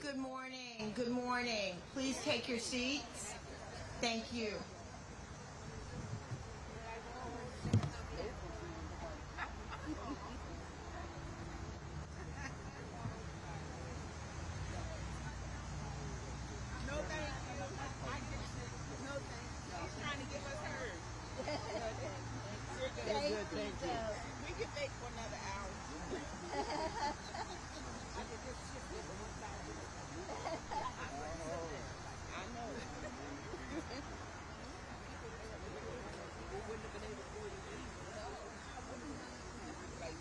Good morning. Good morning. Please take your seats. Thank you. No, thank you. No, thank you. He's trying to give us hers. We're good. Thank you. We can make for another hour. I could just shift it to one side. I know. We wouldn't have been able to do it again. Like,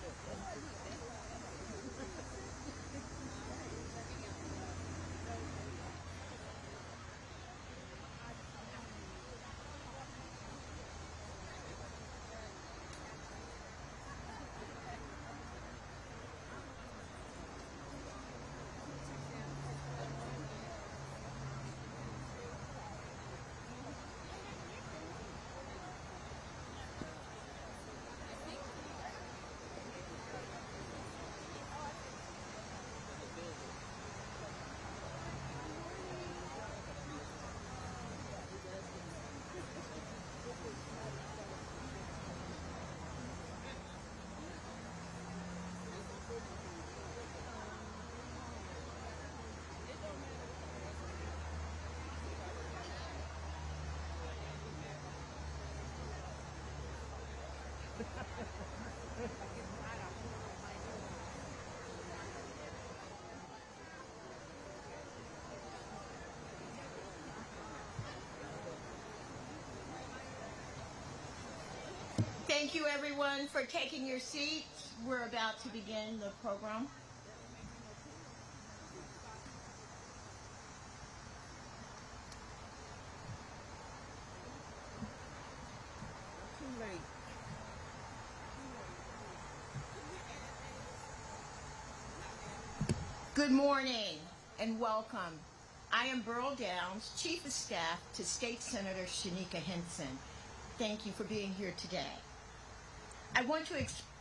Thank you, everyone, for taking your seats. We're about to begin the program. too late. Good morning and welcome. I am Burl Downs, Chief of Staff to State Senator Shanika Henson. Thank you for being here today. I want to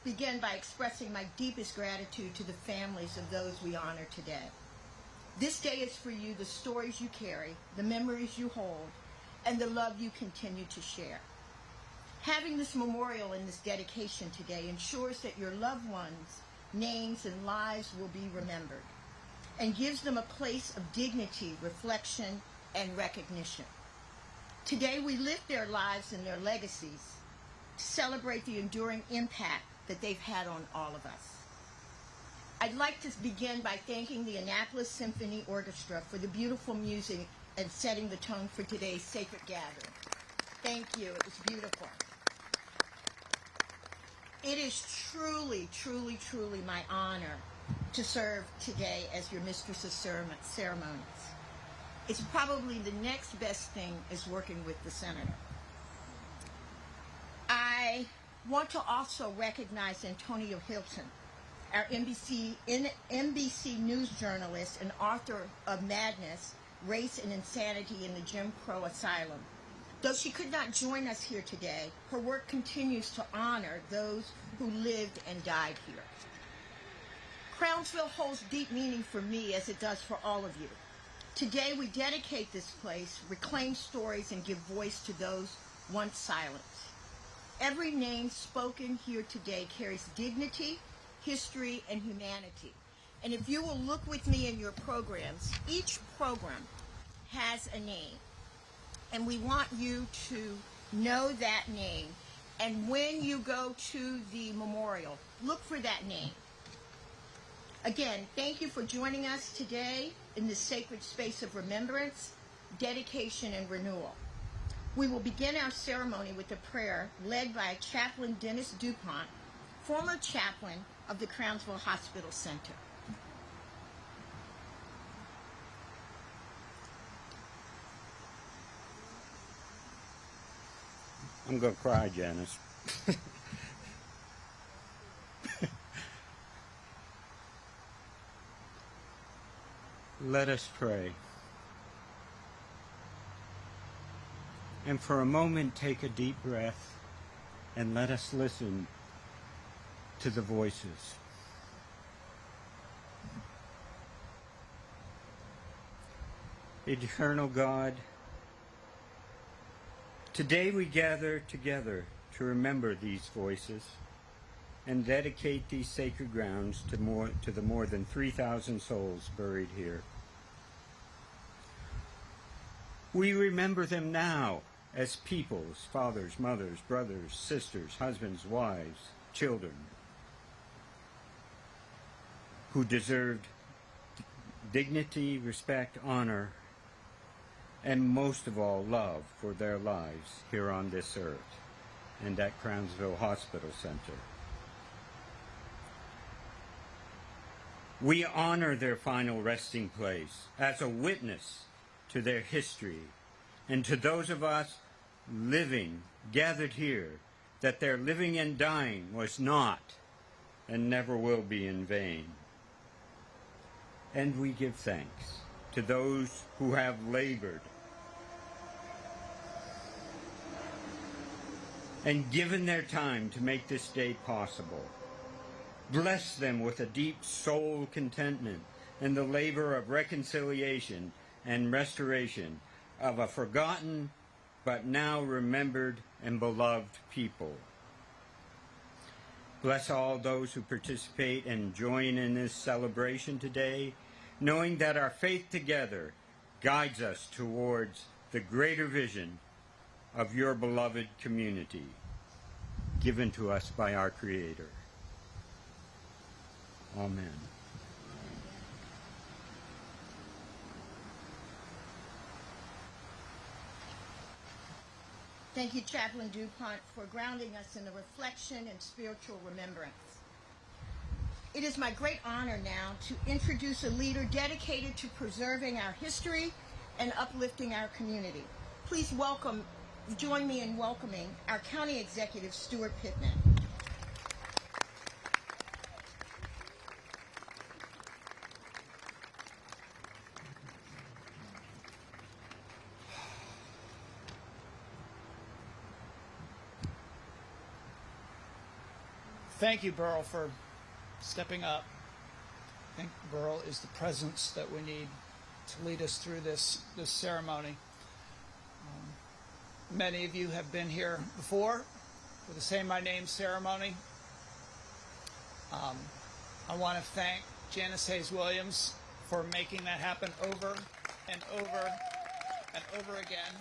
begin by expressing my deepest gratitude to the families of those we honor today. This day is for you, the stories you carry, the memories you hold, and the love you continue to share. Having this memorial and this dedication today ensures that your loved ones' names and lives will be remembered and gives them a place of dignity, reflection, and recognition. Today we lift their lives and their legacies to celebrate the enduring impact that they've had on all of us. I'd like to begin by thanking the Annapolis Symphony Orchestra for the beautiful music and setting the tone for today's sacred gathering. Thank you. It was beautiful. It is truly, truly, truly my honor to serve today as your mistress of ceremonies. It's probably the next best thing is working with the senator. I want to also recognize Antonio Hilton, our NBC News journalist and author of Madness, Race and Insanity in the Jim Crow Asylum. Though she could not join us here today, her work continues to honor those who lived and died here. Crownsville holds deep meaning for me as it does for all of you. Today we dedicate this place, reclaim stories, and give voice to those once silent. Every name spoken here today carries dignity, history, and humanity. And if you will look with me in your programs, each program has a name. And we want you to know that name. And when you go to the memorial, look for that name. Again, thank you for joining us today in this sacred space of remembrance, dedication, and renewal. We will begin our ceremony with a prayer led by Chaplain Dennis DuPont, former chaplain of the Crownsville Hospital Center. I'm going to cry, Janice. Let us pray. And for a moment, take a deep breath and let us listen to the voices. Eternal God, today we gather together to remember these voices and dedicate these sacred grounds to the more than 3,000 souls buried here. We remember them now as peoples, fathers, mothers, brothers, sisters, husbands, wives, children, who deserved dignity, respect, honor, and most of all, love for their lives here on this earth and at Crownsville Hospital Center. We honor their final resting place as a witness to their history and to those of us living, gathered here, that their living and dying was not and never will be in vain. And we give thanks to those who have labored and given their time to make this day possible. Bless them with a deep soul contentment in the labor of reconciliation and restoration of a forgotten but now remembered and beloved people. Bless all those who participate and join in this celebration today, knowing that our faith together guides us towards the greater vision of your beloved community, given to us by our Creator. Amen. Thank you, Chaplain DuPont, for grounding us in the reflection and spiritual remembrance. It is my great honor now to introduce a leader dedicated to preserving our history and uplifting our community. Please join me in welcoming our County Executive, Stuart Pittman. Thank you, Burl, for stepping up. I think Burl is the presence that we need to lead us through this ceremony. Many of you have been here before for the Say My Name ceremony. I want to thank Janice Hayes Williams for making that happen over and over and over again.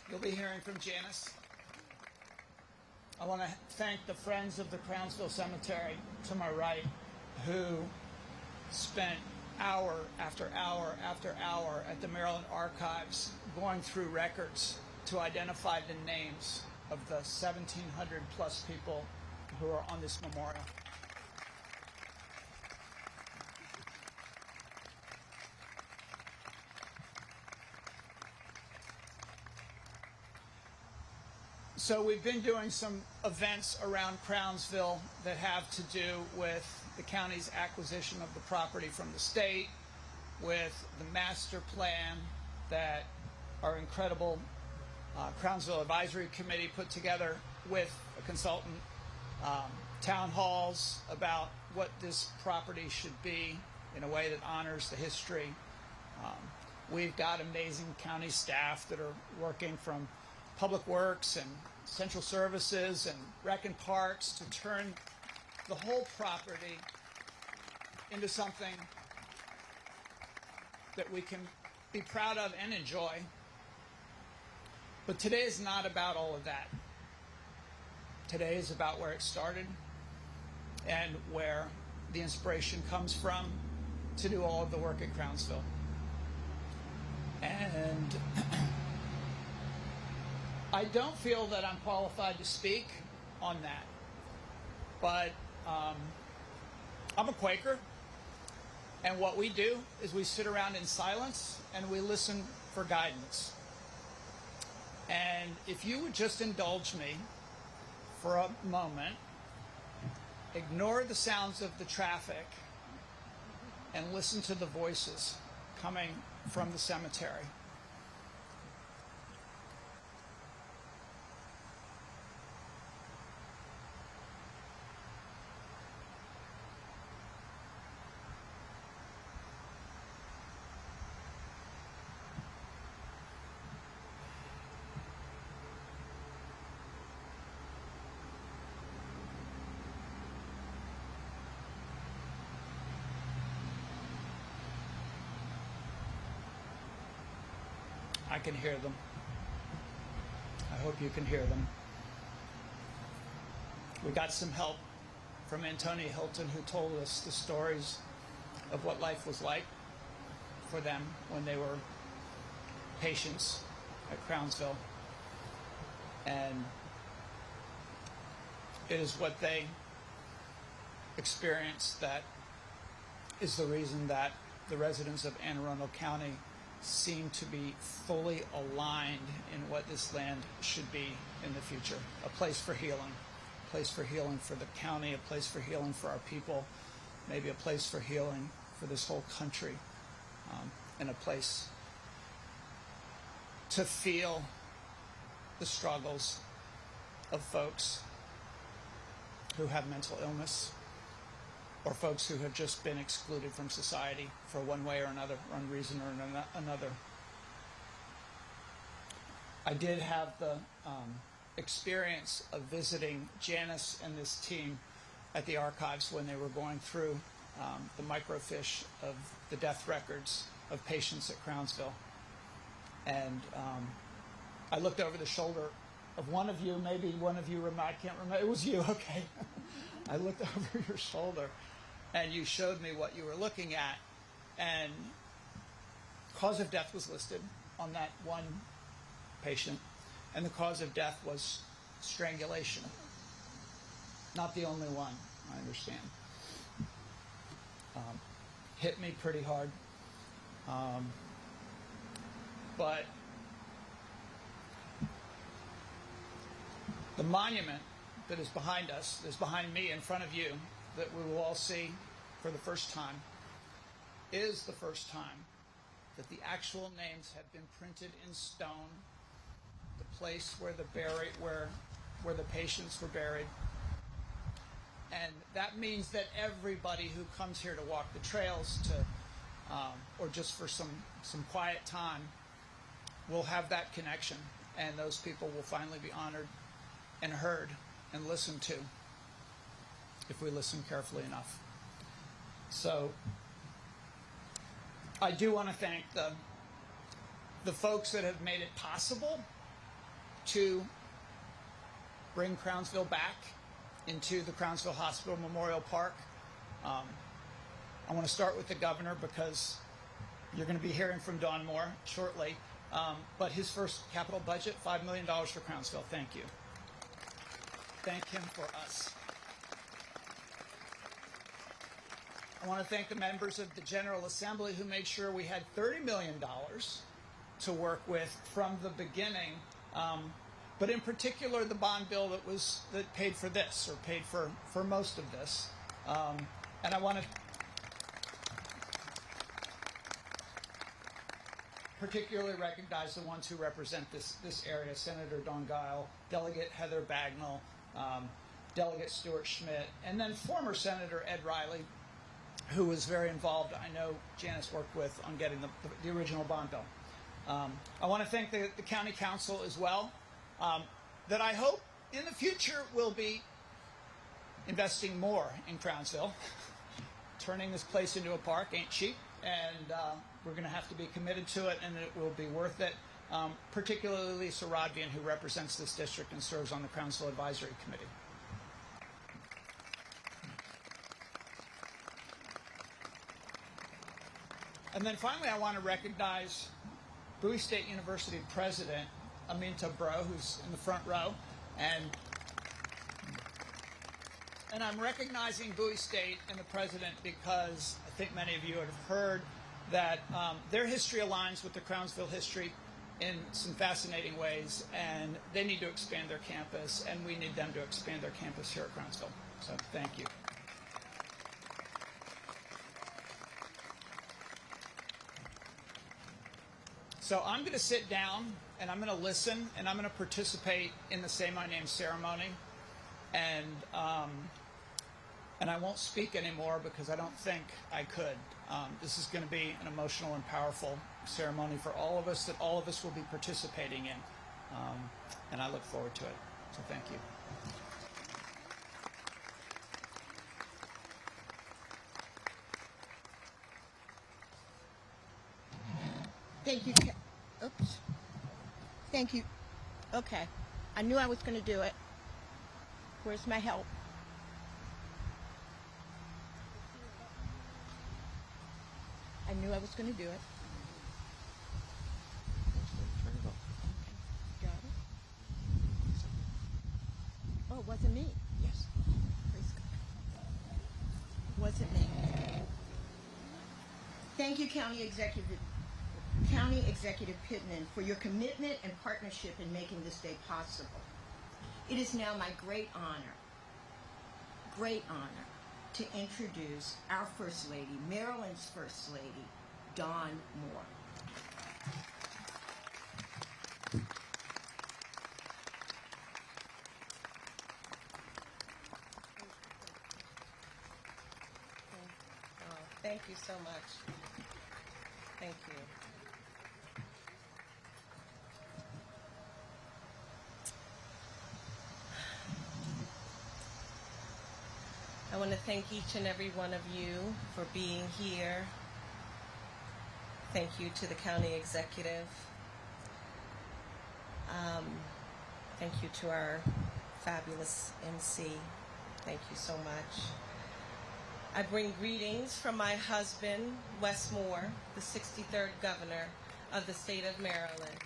You'll be hearing from Janice. I want to thank the Friends of the Crownsville Cemetery to my right, who spent hour after hour after hour at the Maryland Archives going through records to identify the names of the 1,700 plus people who are on this memorial. So we've been doing some events around Crownsville that have to do with the county's acquisition of the property from the state, with the master plan that our incredible Crownsville Advisory Committee put together with a consultant, town halls about what this property should be in a way that honors the history. We've got amazing county staff that are working from Public Works and Central Services and Rec and Parks to turn the whole property into something that we can be proud of and enjoy. But today is not about all of that. Today is about where it started and where the inspiration comes from to do all of the work at Crownsville. And I don't feel that I'm qualified to speak on that, but I'm a Quaker, and what we do is we sit around in silence and we listen for guidance. And if you would just indulge me for a moment, ignore the sounds of the traffic and listen to the voices coming from the cemetery. I can hear them. I hope you can hear them. We got some help from Antonia Hilton, who told us the stories of what life was like for them when they were patients at Crownsville. And it is what they experienced that is the reason that the residents of Anne Arundel County seem to be fully aligned in what this land should be in the future. A place for healing. A place for healing for the county, a place for healing for our people, maybe a place for healing for this whole country, and a place to feel the struggles of folks who have mental illness or folks who have just been excluded from society for one way or another, one reason or another. I did have the experience of visiting Janice and this team at the archives when they were going through the microfiche of the death records of patients at Crownsville. And I looked over the shoulder of one of you, maybe one of you, I can't remember, it was you, okay. I looked over your shoulder and you showed me what you were looking at, and cause of death was listed on that one patient, and the cause of death was strangulation. Not the only one, I understand. Hit me pretty hard. But the monument that is behind us, is behind me, in front of you, that we will all see for the first time, is the first time that the actual names have been printed in stone, the place where the patients were buried. And that means that everybody who comes here to walk the trails or just for some quiet time will have that connection, and those people will finally be honored and heard and listened to if we listen carefully enough. So I do want to thank the folks that have made it possible to bring Crownsville back into the Crownsville Hospital Memorial Park. I want to start with the governor because you're going to be hearing from Don Moore shortly. But his first capital budget, $5 million for Crownsville. Thank you. Thank him for us. I want to thank the members of the General Assembly who made sure we had $30 million to work with from the beginning. But in particular, the bond bill that paid for this, or paid for most of this. And I want to particularly recognize the ones who represent this area: Senator Don Guile, Delegate Heather Bagnall, Delegate Stuart Schmidt, and then former Senator Ed Riley, who was very involved. I know Janice worked with on getting the original bond bill. I want to thank the County Council as well, that I hope in the future will be investing more in Crownsville. Turning this place into a park ain't cheap, and we're going to have to be committed to it, and it will be worth it. Particularly Lisa Rodvian, who represents this district and serves on the Crownsville Advisory Committee. And then finally, I want to recognize Bowie State University President Aminta Bro, who's in the front row, and I'm recognizing Bowie State and the president because I think many of you have heard that their history aligns with the Crownsville history in some fascinating ways, and they need to expand their campus, and we need them to expand their campus here at Crownsville. So thank you. So I'm going to sit down, and I'm going to listen, and I'm going to participate in the Say My Name ceremony, and I won't speak anymore because I don't think I could. This is going to be an emotional and powerful ceremony for all of us that all of us will be participating in, and I look forward to it. So thank you. Thank you. Oops. Thank you. Okay. I knew I was going to do it. Where's my help? I knew I was going to do it. Got it? Oh, it wasn't me. Yes. Praise God. Wasn't me. Thank you, County Executive Pittman, for your commitment and partnership in making this day possible. It is now my great honor, to introduce our First Lady, Maryland's First Lady, Dawn Moore. Thank you so much. Thank you. I want to thank each and every one of you for being here. Thank you to the County Executive. Thank you to our fabulous MC. Thank you so much. I bring greetings from my husband, Wes Moore, the 63rd Governor of the state of Maryland.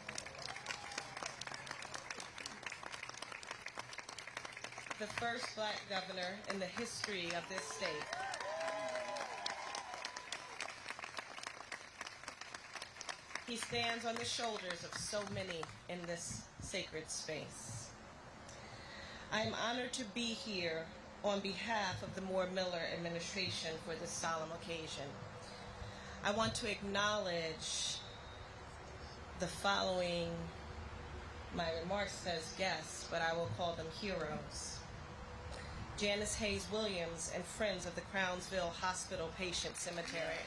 The first Black governor in the history of this state. He stands on the shoulders of so many in this sacred space. I am honored to be here on behalf of the Moore-Miller administration for this solemn occasion. I want to acknowledge the following, my remarks says guests, but I will call them heroes. Janice Hayes Williams and Friends of the Crownsville Hospital Patient Cemetery.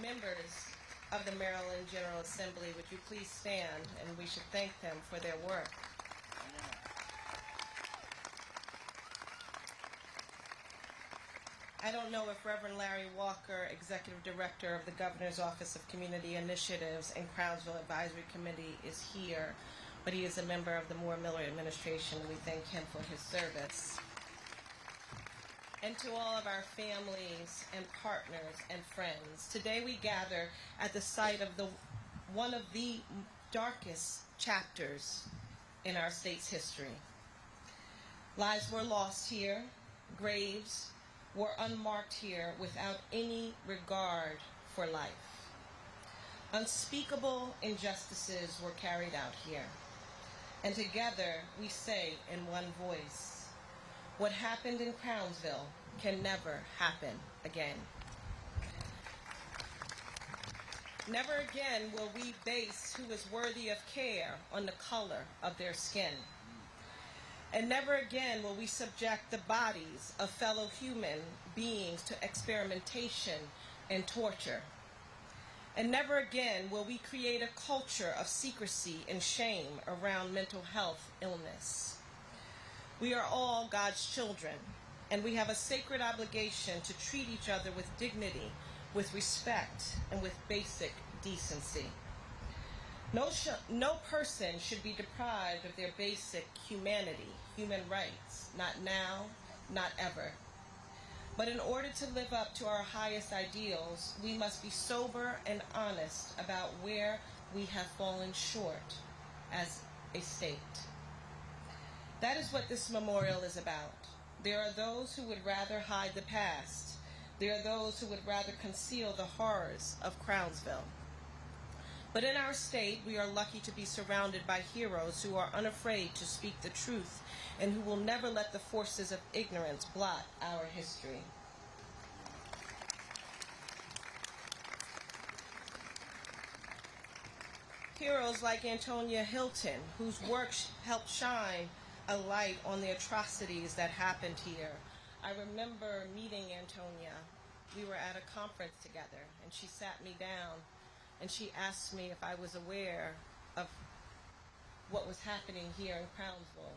Members of the Maryland General Assembly, would you please stand, and we should thank them for their work. I don't know if Reverend Larry Walker, Executive Director of the Governor's Office of Community Initiatives and Crownsville Advisory Committee, is here, but he is a member of the Moore-Miller administration, and we thank him for his service. And to all of our families and partners and friends, today we gather at the site of one of the darkest chapters in our state's history. Lives were lost here, graves were unmarked here without any regard for life. Unspeakable injustices were carried out here. And together we say in one voice, what happened in Crownsville can never happen again. Never again will we base who is worthy of care on the color of their skin. And never again will we subject the bodies of fellow human beings to experimentation and torture. And never again will we create a culture of secrecy and shame around mental health illness. We are all God's children, and we have a sacred obligation to treat each other with dignity, with respect, and with basic decency. No person should be deprived of their basic humanity, human rights, not now, not ever. But in order to live up to our highest ideals, we must be sober and honest about where we have fallen short as a state. That is what this memorial is about. There are those who would rather hide the past. There are those who would rather conceal the horrors of Crownsville. But in our state, we are lucky to be surrounded by heroes who are unafraid to speak the truth and who will never let the forces of ignorance blot our history. Heroes like Antonia Hilton, whose work helped shine a light on the atrocities that happened here. I remember meeting Antonia. We were at a conference together, and she sat me down, and she asked me if I was aware of what was happening here in Crownsville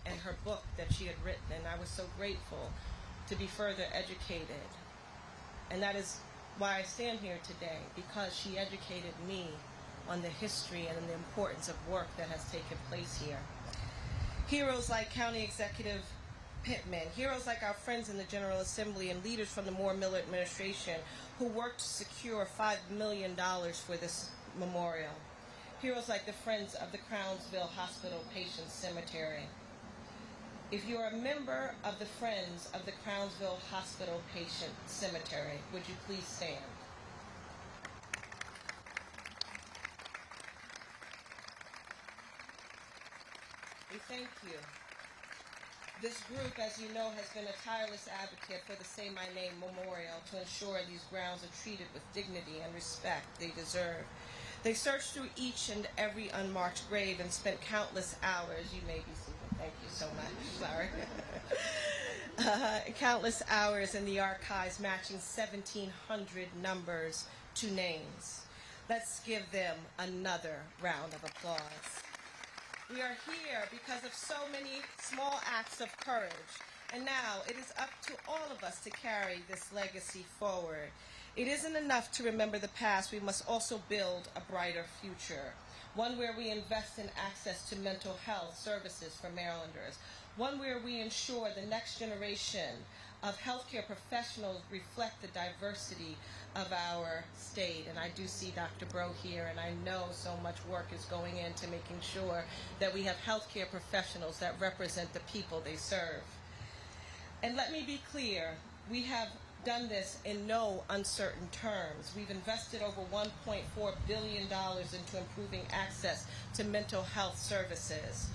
and her book that she had written, and I was so grateful to be further educated. And that is why I stand here today, because she educated me on the history and the importance of work that has taken place here. Heroes like County Executive Pittman, heroes like our friends in the General Assembly and leaders from the Moore-Miller administration who worked to secure $5 million for this memorial. Heroes like the Friends of the Crownsville Hospital Patient Cemetery. If you are a member of the Friends of the Crownsville Hospital Patient Cemetery, would you please stand? We thank you. This group, as you know, has been a tireless advocate for the Say My Name Memorial to ensure these grounds are treated with dignity and respect they deserve. They searched through each and every unmarked grave and spent countless hours. You may be seated. Thank you so much. Sorry. Countless hours in the archives matching 1,700 numbers to names. Let's give them another round of applause. We are here because of so many small acts of courage, and now it is up to all of us to carry this legacy forward. It isn't enough to remember the past, we must also build a brighter future, one where we invest in access to mental health services for Marylanders, one where we ensure the next generation of healthcare professionals reflect the diversity of our state. And I do see Dr. Bro here, and I know so much work is going into making sure that we have healthcare professionals that represent the people they serve. And let me be clear, we have done this in no uncertain terms. We've invested over $1.4 billion into improving access to mental health services.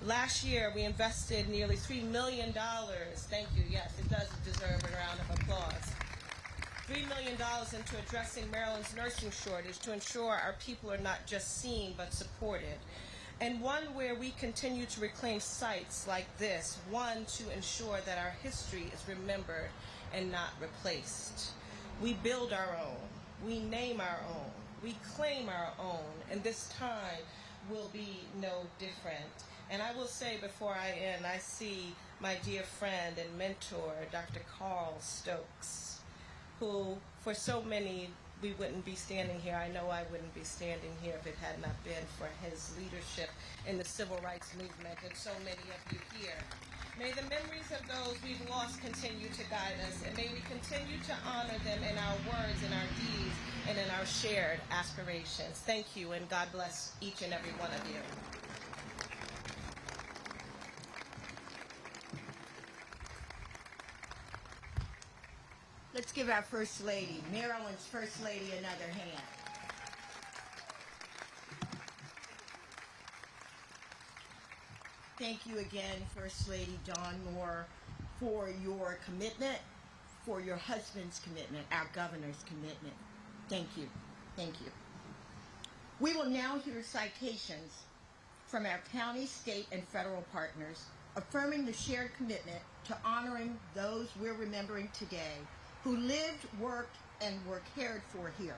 Last year, we invested nearly $3 million. Thank you. Yes, it does deserve a round of applause. $3 million into addressing Maryland's nursing shortage to ensure our people are not just seen but supported. And one where we continue to reclaim sites like this, one to ensure that our history is remembered and not replaced. We build our own, we name our own, we claim our own, and this time will be no different. And I will say before I end, I see my dear friend and mentor, Dr. Carl Stokes, who for so many, we wouldn't be standing here. I know I wouldn't be standing here if it had not been for his leadership in the civil rights movement, and so many of you here. May the memories of those we've lost continue to guide us, and may we continue to honor them in our words, in our deeds, and in our shared aspirations. Thank you, and God bless each and every one of you. Let's give our First Lady, Maryland's First Lady, another hand. Thank you again, First Lady Dawn Moore, for your commitment, for your husband's commitment, our governor's commitment. Thank you. Thank you. We will now hear citations from our county, state, and federal partners affirming the shared commitment to honoring those we're remembering today who lived, worked, and were cared for here.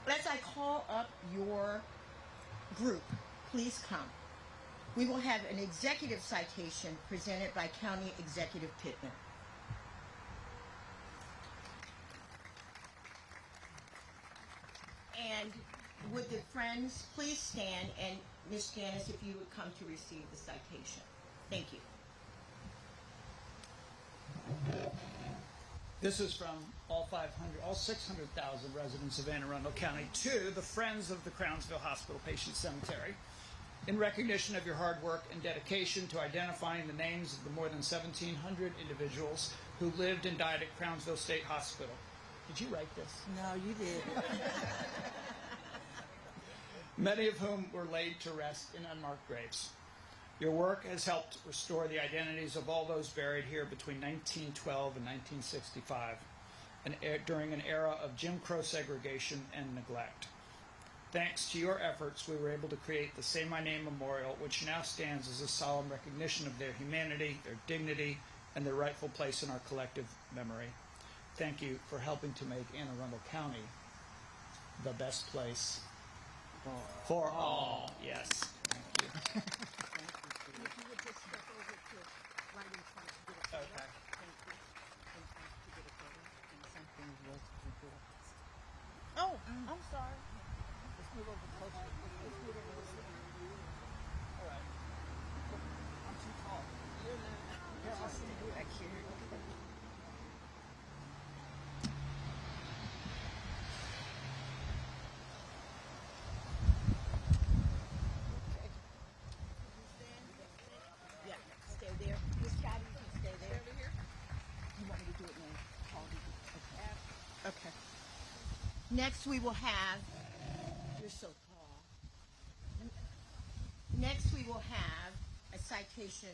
As I call up your group, please come. We will have an executive citation presented by County Executive Pittman. And would the friends please stand, and Ms. Janice, if you would come to receive the citation. Thank you. This is from all 600,000 residents of Anne Arundel County to the Friends of the Crownsville Hospital Patient Cemetery, in recognition of your hard work and dedication to identifying the names of the more than 1,700 individuals who lived and died at Crownsville State Hospital. Did you write this? No, you did. Many of whom were laid to rest in unmarked graves. Your work has helped restore the identities of all those buried here between 1912 and 1965, during an era of Jim Crow segregation and neglect. Thanks to your efforts, we were able to create the Say My Name Memorial, which now stands as a solemn recognition of their humanity, their dignity, and their rightful place in our collective memory. Thank you for helping to make Anne Arundel County the best place for all. Yes. Thank you. If you would just step over to right in front to get a photo. Okay. Thank you. In front to get a photo. And something was important. Oh, I'm sorry. move over closer. Let's move over this way. All right. I'm too tall. Yeah, I'll stay back here. Yeah, stay there. Miss Patty, you can stay there. Over here. You want me to do it now? Okay. Next, we will have. You're so tall. Next, we will have a citation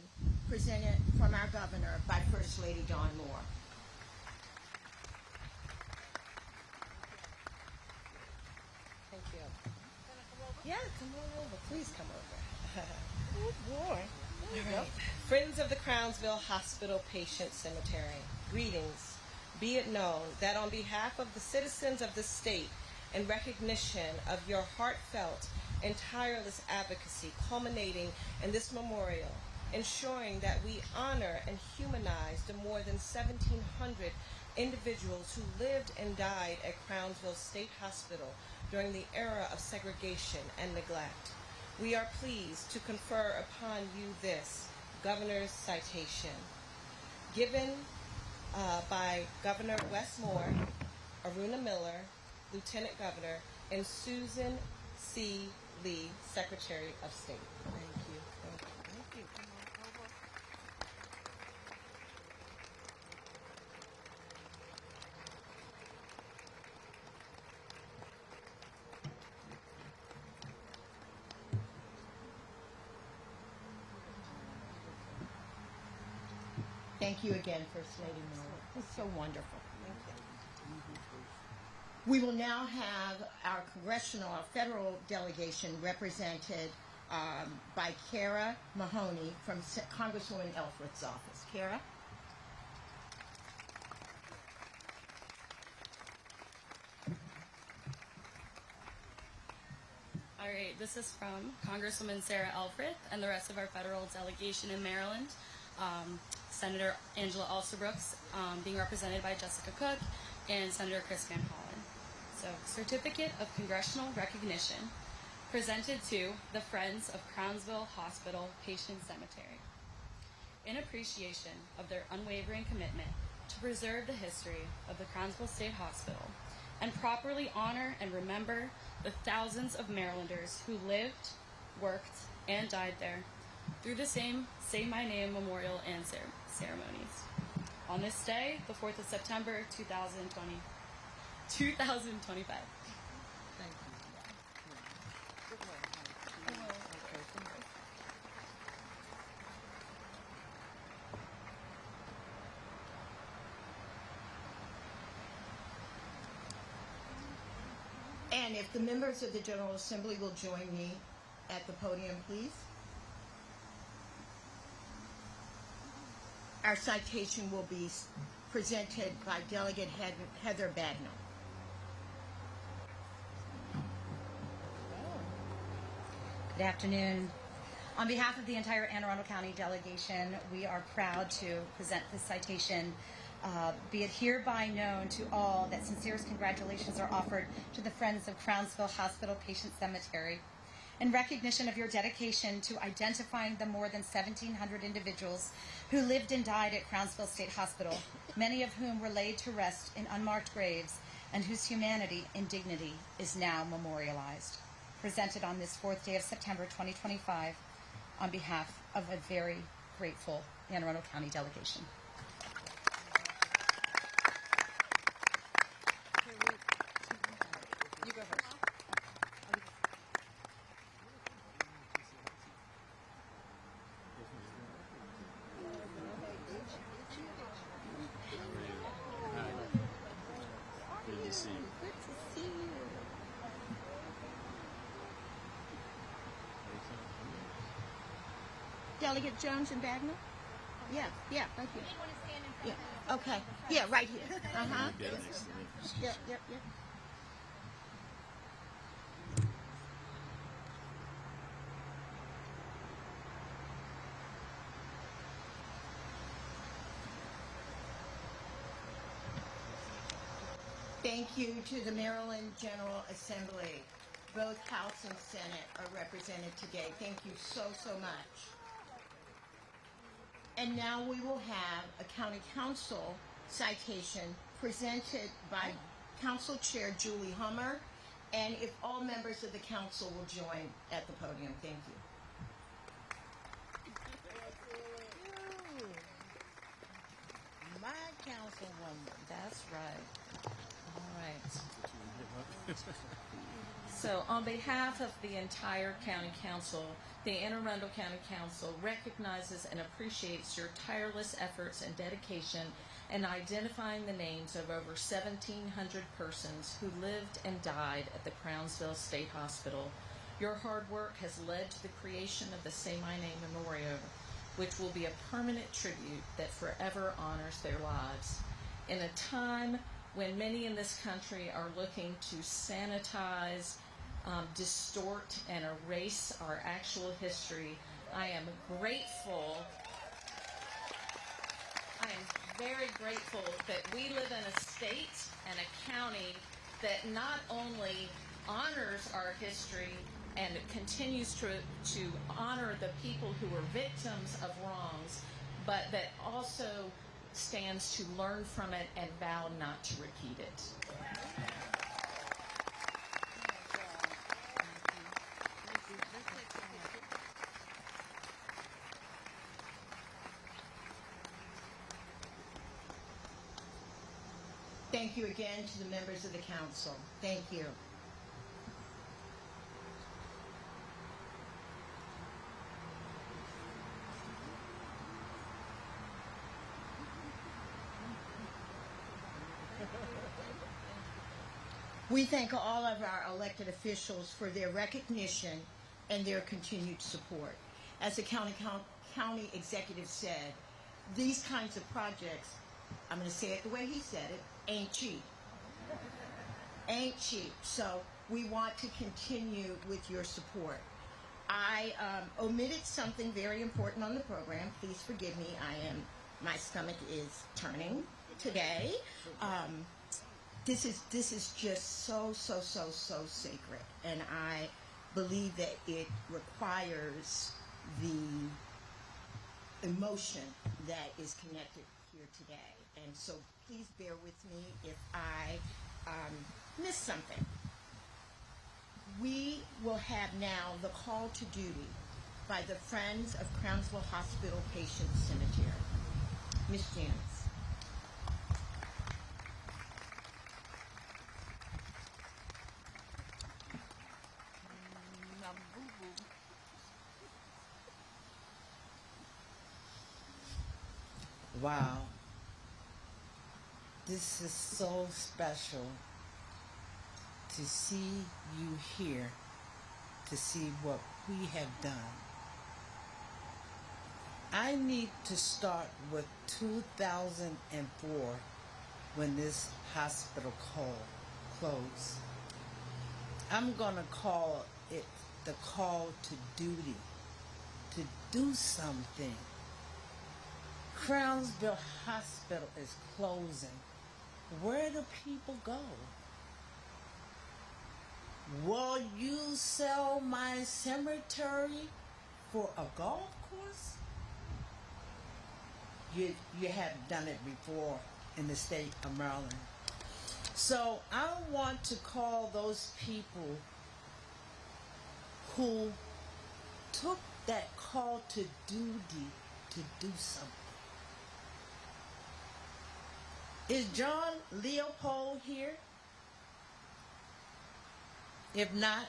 presented from our governor by First Lady Dawn Moore. Thank you. Yeah, come on over. Please come over. Oh boy. All right. Friends of the Crownsville Hospital Patient Cemetery, greetings. Be it known that on behalf of the citizens of the state, in recognition of your heartfelt and tireless advocacy culminating in this memorial, ensuring that we honor and humanize the more than 1,700 individuals who lived and died at Crownsville State Hospital during the era of segregation and neglect. We are pleased to confer upon you this Governor's citation, given by Governor Wes Moore, Arundel Miller, Lieutenant Governor, and Susan C. Lee, Secretary of State. Thank you. Thank you. Come on over. Thank you again, First Lady Miller. It's so wonderful. We will now have our congressional, our federal delegation represented by Kara Mahoney from Congresswoman Elfreth's office. Kara? All right, this is from Congresswoman Sarah Elfreth and the rest of our federal delegation in Maryland. Senator Angela Alsobrooks being represented by Jessica Cook and Senator Chris Van Hollen. So, Certificate of Congressional Recognition presented to the Friends of Crownsville Hospital Patient Cemetery. In appreciation of their unwavering commitment to preserve the history of the Crownsville State Hospital and properly honor and remember the thousands of Marylanders who lived, worked, and died there through the same Say My Name memorial and ceremonies. On this day, the 4th of September, 2025. Thank you. And if the members of the General Assembly will join me at the podium, please. Our citation will be presented by Delegate Heather Bagnall. Good afternoon. On behalf of the entire Anne Arundel County delegation, we are proud to present this citation. Be it hereby known to all that sincerest congratulations are offered to the Friends of Crownsville Hospital Patient Cemetery in recognition of your dedication to identifying the more than 1,700 individuals who lived and died at Crownsville State Hospital, many of whom were laid to rest in unmarked graves and whose humanity and dignity is now memorialized. Presented on this 4th day of September 2025 on behalf of a very grateful Anne Arundel County delegation. You go first. Good to see you. Good to see you. Delegate Jones and Bagnall? Yeah, right here. Yeah, okay. Yeah, right here. Uh-huh. Dead next to me. Yep. Thank you to the Maryland General Assembly. Both House and Senate are represented today. Thank you so, so much. And now we will have a county council citation presented by Council Chair Julie Hummer, and if all members of the council will join at the podium. Thank you. My councilwoman, that's right. All right. So on behalf of the entire county council, the Anne Arundel County Council recognizes and appreciates your tireless efforts and dedication in identifying the names of over 1,700 persons who lived and died at the Crownsville State Hospital. Your hard work has led to the creation of the Say My Name Memorial, which will be a permanent tribute that forever honors their lives. In a time when many in this country are looking to sanitize, distort, and erase our actual history, I am grateful. I am very grateful that we live in a state and a county that not only honors our history and continues to honor the people who were victims of wrongs, but that also stands to learn from it and vow not to repeat it. Thank you again to the members of the council. Thank you. We thank all of our elected officials for their recognition and their continued support. As the county executive said, these kinds of projects, I'm going to say it the way he said it, ain't cheap. Ain't cheap. So we want to continue with your support. I omitted something very important on the program. Please forgive me. My stomach is turning today. This is just so sacred, and I believe that it requires the emotion that is connected here today. And so please bear with me if I miss something. We will have now the call to duty by the Friends of Crownsville Hospital Patient Cemetery. Ms. Janice. Wow. This is so special to see you here, to see what we have done. I need to start with 2004 when this hospital closed. I'm going to call it the call to duty, to do something. Crownsville Hospital is closing. Where do people go? Will you sell my cemetery for a golf course? You have done it before in the state of Maryland. So I want to call those people who took that call to duty to do something. Is John Leopold here? If not,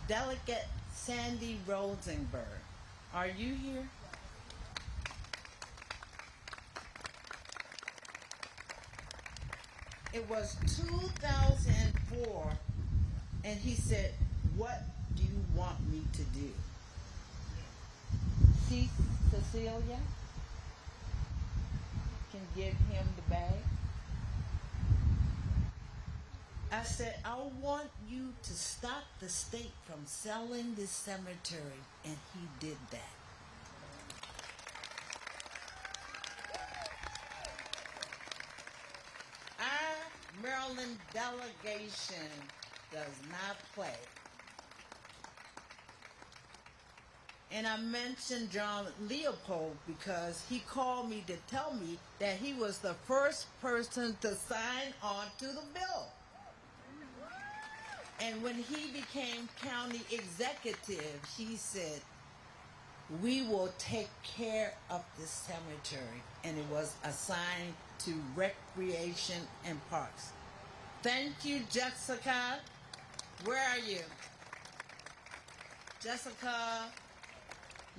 Delegate Sandy Rosenberg, are you here? It was 2004, and he said, "What do you want me to do?" See, Cecilia can give him the bag. I said, "I want you to stop the state from selling this cemetery," and he did that. Our Maryland delegation does not play. And I mentioned John Leopold because he called me to tell me that he was the first person to sign on to the bill. And when he became county executive, he said, "We will take care of this cemetery." And it was assigned to recreation and parks. Thank you, Jessica. Where are you? Jessica,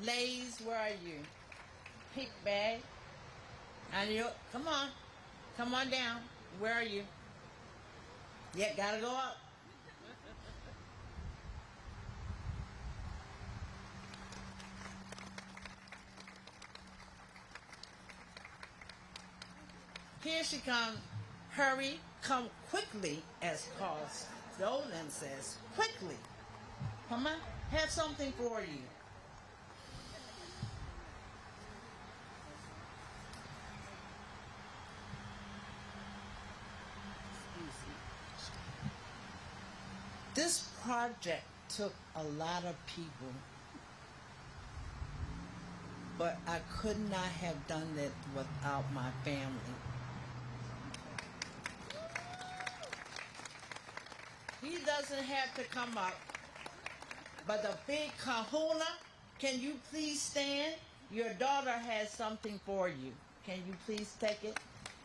Lays, where are you? Pink bag. And you, come on down. Where are you? Yeah, gotta go up. Here she comes. Hurry, come quickly, as Carl Dolan says. Quickly. Come on, have something for you. This project took a lot of people, but I could not have done it without my family. He doesn't have to come up, but the big kahuna, can you please stand? Your daughter has something for you. Can you please take it?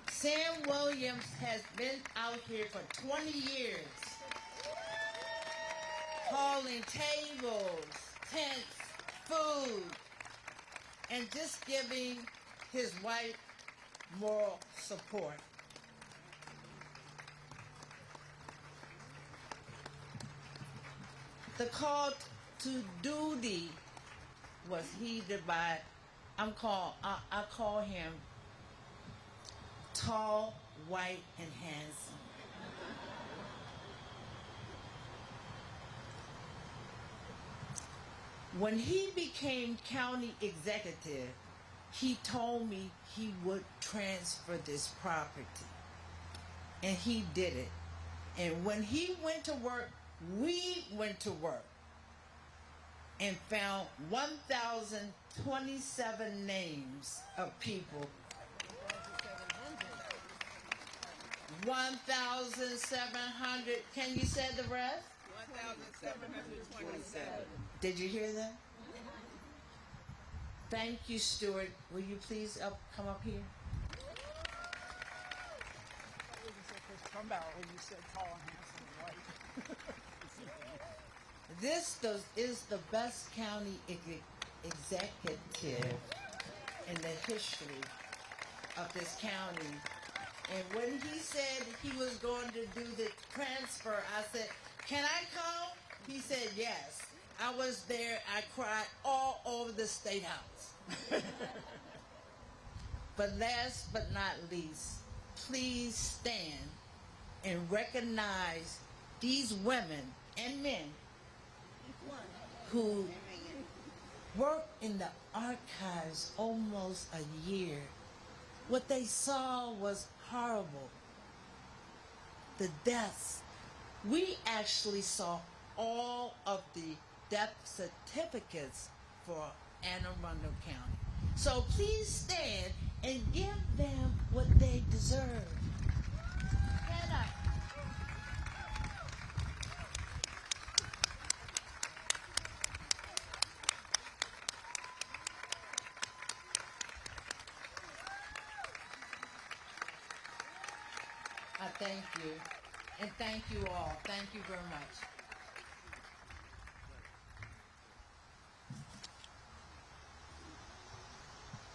Sam Williams has been out here for 20 years, hauling tables, tents, food, and just giving his wife moral support. The call to duty was heeded by, I call him tall, white, and handsome. When he became county executive, he told me he would transfer this property. And he did it. And when he went to work, we went to work and found 1,027 names of people. 1,700. Can you say the rest? 1,727. Did you hear that? Thank you, Stuart. Will you please come up here? Come out when you said tall and handsome and white. This is the best county executive in the history of this county. And when he said he was going to do the transfer, I said, "Can I come?" He said, "Yes." I was there. I cried all over the State House. But last but not least, please stand and recognize these women and men who worked in the archives almost a year. What they saw was horrible. The deaths. We actually saw all of the death certificates for Anne Arundel County. So please stand and give them what they deserve. Stand up. I thank you. And thank you all. Thank you very much.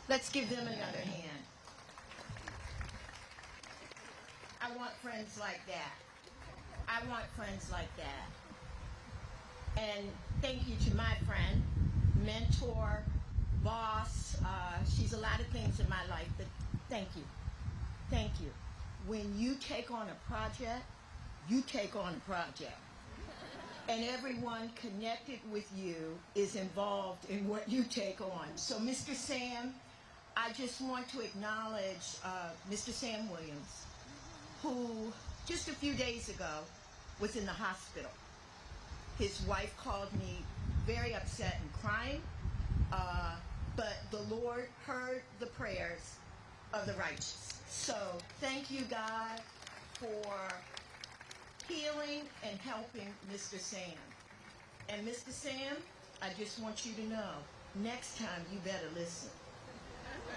Let's give them another hand. I want friends like that. I want friends like that. And thank you to my friend, mentor, boss. She's a lot of things in my life, but thank you. Thank you. When you take on a project, you take on a project. And everyone connected with you is involved in what you take on. So, Mr. Sam, I just want to acknowledge Mr. Sam Williams, who just a few days ago was in the hospital. His wife called me very upset and crying, but the Lord heard the prayers of the righteous. So thank you, God, for healing and helping Mr. Sam. And Mr. Sam, I just want you to know, next time you better listen.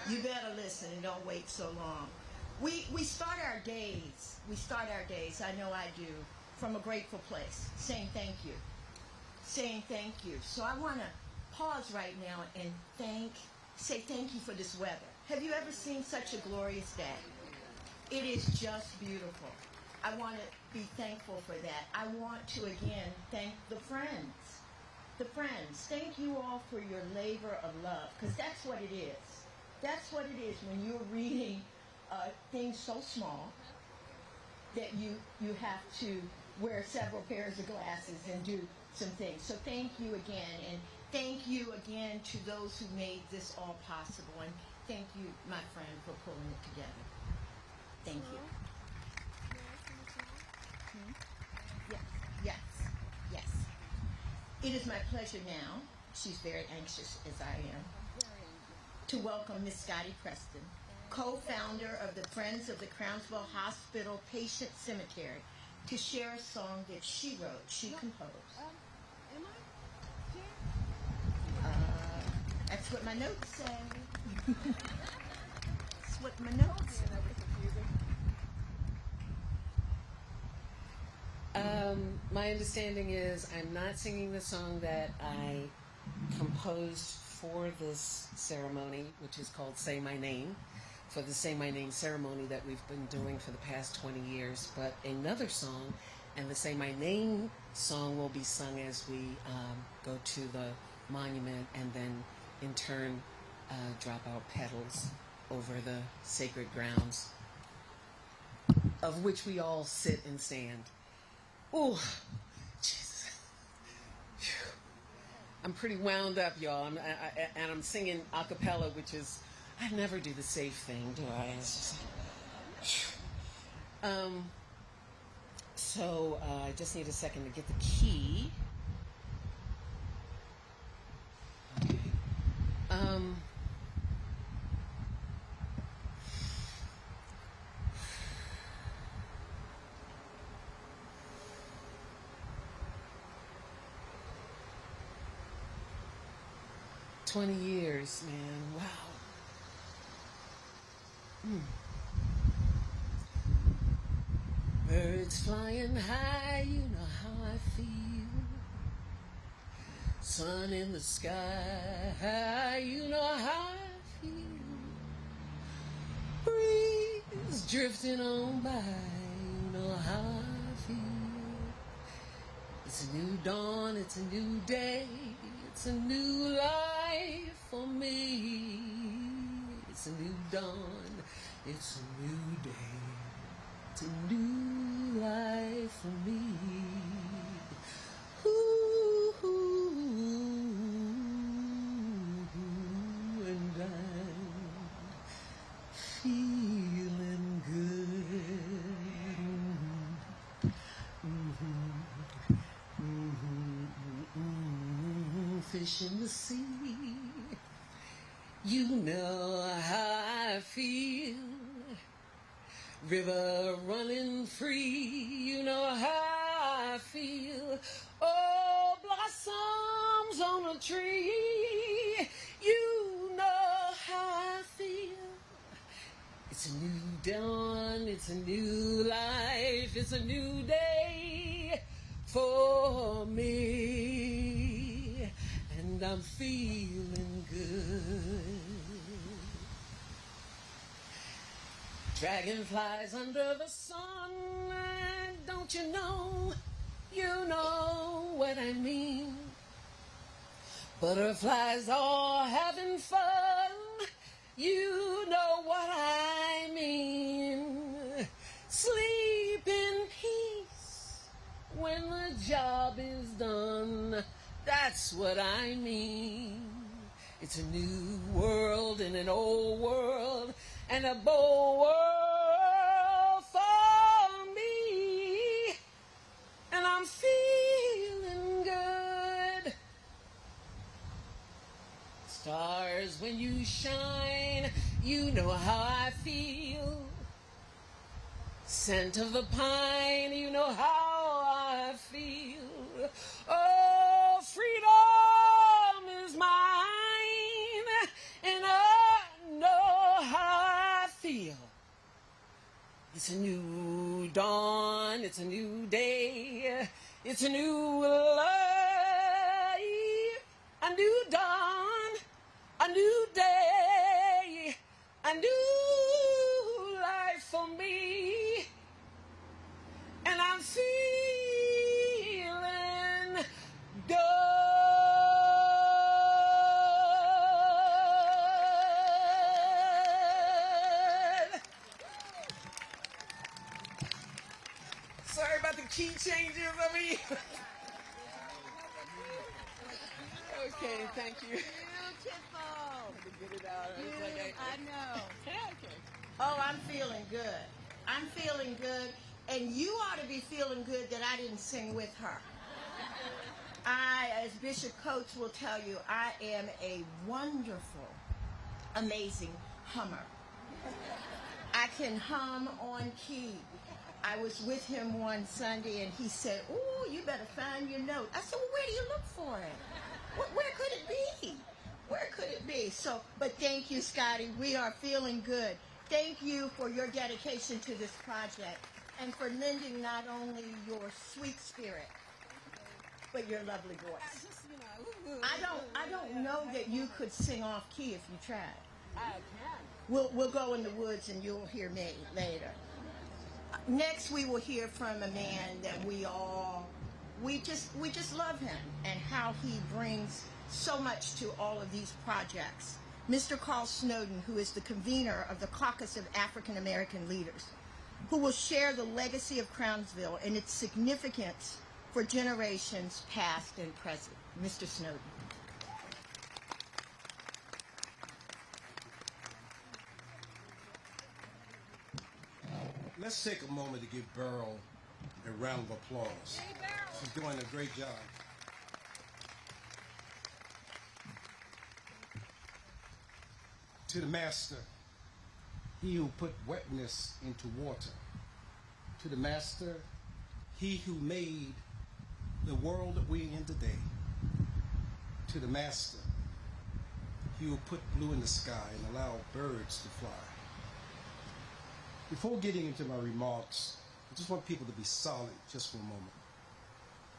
You better listen and don't wait so long. We start our days, I know I do, from a grateful place, saying thank you. Saying thank you. So I want to pause right now and say thank you for this weather. Have you ever seen such a glorious day? It is just beautiful. I want to be thankful for that. I want to again thank the friends. The friends. Thank you all for your labor of love, because that's what it is. That's what it is when you're reading things so small that you have to wear several pairs of glasses and do some things. So thank you again, and thank you again to those who made this all possible, and thank you, my friend, for pulling it together. Thank you. Yes. It is my pleasure now, she's very anxious as I am, to welcome Miss Scotty Preston, co-founder of the Friends of the Crownsville Hospital Patient Cemetery, to share a song that she wrote, she composed. That's what my notes say. That's what my notes say. My understanding is I'm not singing the song that I composed for this ceremony, which is called Say My Name, for the Say My Name ceremony that we've been doing for the past 20 years, but another song, and the Say My Name song will be sung as we go to the monument and then in turn drop out petals over the sacred grounds of which we all sit and stand. Oh, Jesus. Phew. I'm pretty wound up, y'all. And I'm singing a cappella, which is, I never do the safe thing, do I? It's just, so I just need a second to get the key. Okay. 20 years, man. Wow. Birds flying high, you know how I feel. Sun in the sky, you know how I feel. Breeze drifting on by, you know how I feel. It's a new dawn, it's a new day, it's a new life for me. It's a new dawn, it's a new day, it's a new life for me. Ooh, and I'm feeling good. Fish in the sea, you know how I feel. River running free, you know how I feel. Oh, blossoms on a tree, you know how I feel. It's a new dawn, it's a new life, it's a new day for me, and I'm feeling good. Dragonflies under the sun, don't you know what I mean. Butterflies all having fun, you know what I mean. Sleep in peace when the job is done, that's what I mean. It's a new world in an old world, and a bold world for me, shine. You know how I feel. Scent of the pine, you know how I feel. Oh, freedom is mine, and I know how I feel. It's a new dawn, it's a new day, it's a new life, a new dawn, a new day, a new life for me. And I'm feeling good. Sorry about the key changes, Okay, thank you. Beautiful. Get it out. I know. Okay. Oh, I'm feeling good. I'm feeling good. And you ought to be feeling good that I didn't sing with her. I, as Bishop Coates will tell you, I am a wonderful, amazing hummer. I can hum on key. I was with him one Sunday and he said, "Ooh, you better find your note." I said, "Well, where do you look for it? Where could it be? Where could it be?" So, but thank you, Scotty. We are feeling good. Thank you for your dedication to this project and for lending not only your sweet spirit, but your lovely voice. I don't know that you could sing off key if you tried. I can. We'll go in the woods and you'll hear me later. Next, we will hear from a man that we just love him and how he brings so much to all of these projects. Mr. Carl Snowden, who is the convener of the Caucus of African American Leaders, who will share the legacy of Crownsville and its significance for generations past and present. Mr. Snowden. Let's take a moment to give Beryl a round of applause. She's doing a great job. To the master, he who put wetness into water. To the master, he who made the world that we're in today. To the master, he who put blue in the sky and allowed birds to fly. Before getting into my remarks, I just want people to be solid just for a moment.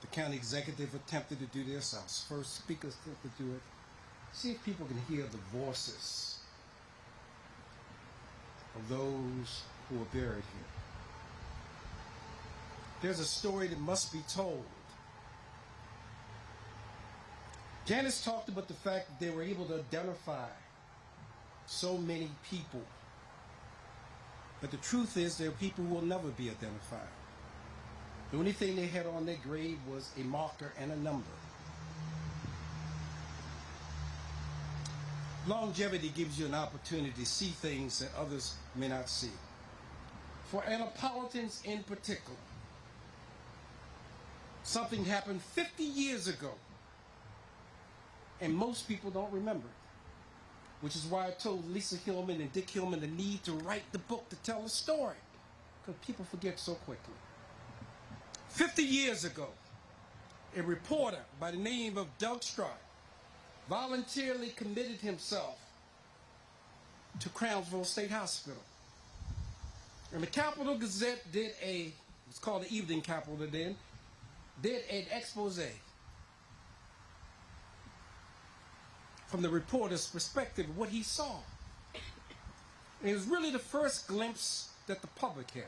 The county executive attempted to do this. Our first speaker attempted to do it. See if people can hear the voices of those who are buried here. There's a story that must be told. Janice talked about the fact that they were able to identify so many people. But the truth is, there are people who will never be identified. The only thing they had on their grave was a marker and a number. Longevity gives you an opportunity to see things that others may not see. For Annapolitans in particular, something happened 50 years ago, and most people don't remember it. Which is why I told Lisa Hillman and Dick Hillman the need to write the book to tell the story, because people forget so quickly. 50 years ago, a reporter by the name of Doug Stroud voluntarily committed himself to Crownsville State Hospital. And the Capital Gazette did it's called the Evening Capital then, did an expose from the reporter's perspective of what he saw. And it was really the first glimpse that the public had,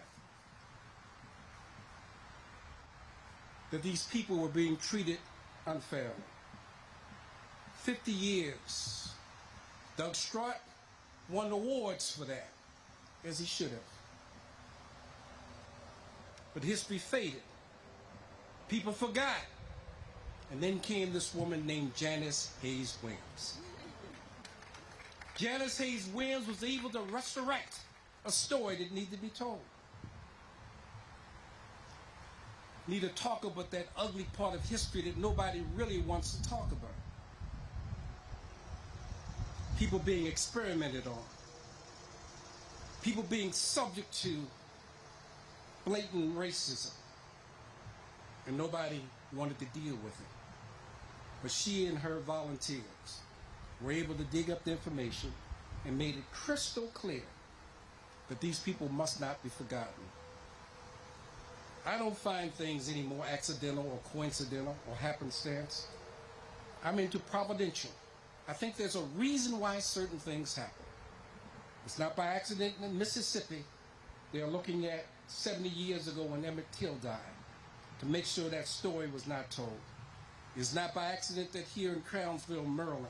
that these people were being treated unfairly. 50 years. Doug Stroud won awards for that, as he should have. But history faded. People forgot. And then came this woman named Janice Hayes Williams. Janice Hayes Williams was able to resurrect a story that needed to be told. Need to talk about that ugly part of history that nobody really wants to talk about. people being experimented on, people being subject to blatant racism, and nobody wanted to deal with it. But she and her volunteers were able to dig up the information and made it crystal clear that these people must not be forgotten. I don't find things any more accidental or coincidental or happenstance. I'm into providential. I think there's a reason why certain things happen. It's not by accident in Mississippi. They're looking at 70 years ago when Emmett Till died to make sure that story was not told. It's not by accident that here in Crownsville, Maryland,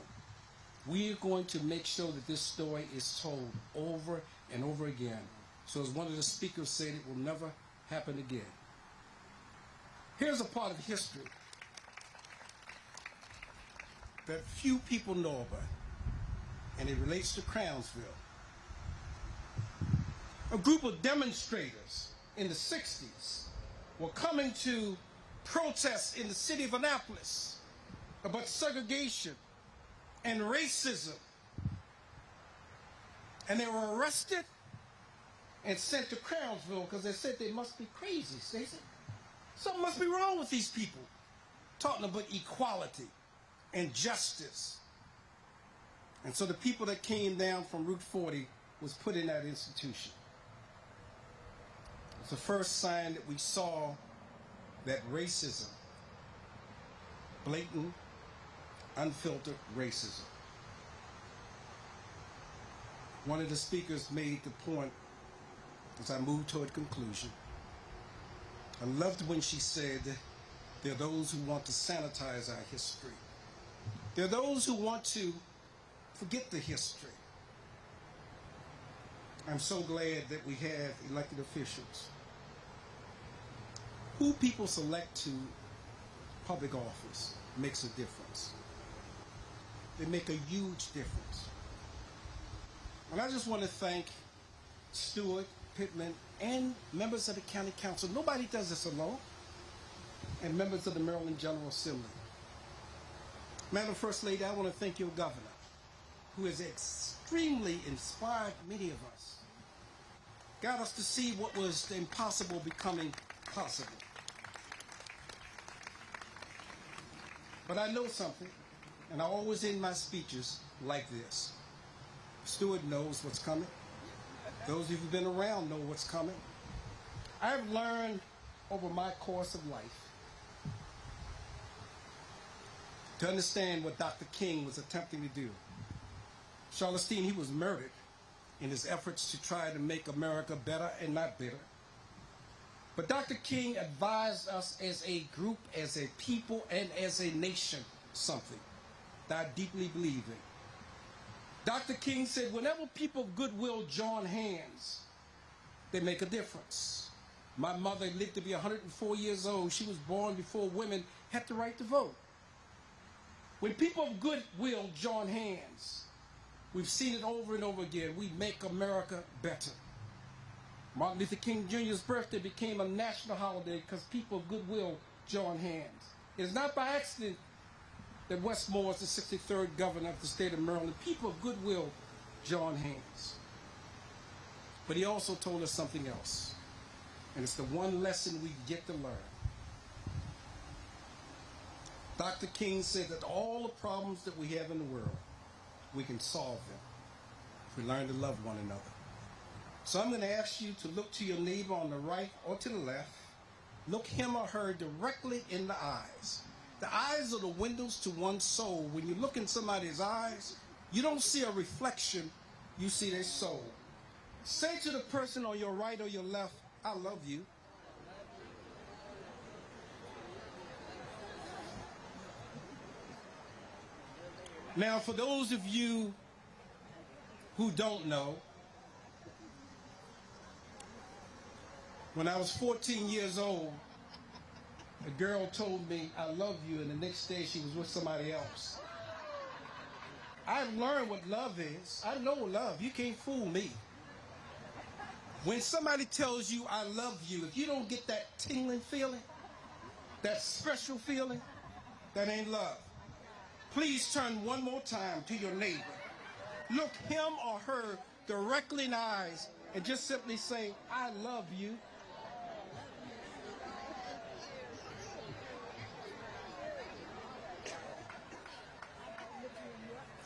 we are going to make sure that this story is told over and over again. So as one of the speakers said, it will never happen again. Here's a part of history that few people know about, and it relates to Crownsville. A group of demonstrators in the 60s were coming to protest in the city of Annapolis about segregation and racism. And they were arrested and sent to Crownsville because they said they must be crazy. They said, something must be wrong with these people, talking about equality and justice. And so the people that came down from Route 40 was put in that institution. It's the first sign that we saw that racism, blatant, unfiltered racism. One of the speakers made the point as I moved toward conclusion. I loved when she said, there are those who want to sanitize our history. There are those who want to forget the history. I'm so glad that we have elected officials who people select to public office makes a difference. They make a huge difference. And I just want to thank Stewart, Pittman, and members of the County Council. Nobody does this alone. And members of the Maryland General Assembly. Madam First Lady, I want to thank your governor, who has extremely inspired many of us. Got us to see what was the impossible becoming possible. But I know something, and I always end my speeches like this. Stewart knows what's coming. Those of you who've been around know what's coming. I've learned over my course of life to understand what Dr. King was attempting to do. Charleston, he was murdered in his efforts to try to make America better and not bitter. But Dr. King advised us as a group, as a people, and as a nation something that I deeply believe in. Dr. King said, whenever people of goodwill join hands, they make a difference. My mother lived to be 104 years old. She was born before women had the right to vote. When people of goodwill join hands, we've seen it over and over again, we make America better. Martin Luther King Jr.'s birthday became a national holiday because people of goodwill join hands. It is not by accident that Wes Moore is the 63rd governor of the state of Maryland. People of goodwill join hands. But he also told us something else, and it's the one lesson we get to learn. Dr. King said that all the problems that we have in the world, we can solve them if we learn to love one another. So I'm going to ask you to look to your neighbor on the right or to the left. Look him or her directly in the eyes. The eyes are the windows to one's soul. When you look in somebody's eyes, you don't see a reflection, you see their soul. Say to the person on your right or your left, I love you. Now, for those of you who don't know, when I was 14 years old, a girl told me, I love you, and the next day she was with somebody else. I've learned what love is. I know love. You can't fool me. When somebody tells you, I love you, if you don't get that tingling feeling, that special feeling, that ain't love. Please turn one more time to your neighbor look him or her directly in the eyes and just simply say, I love you.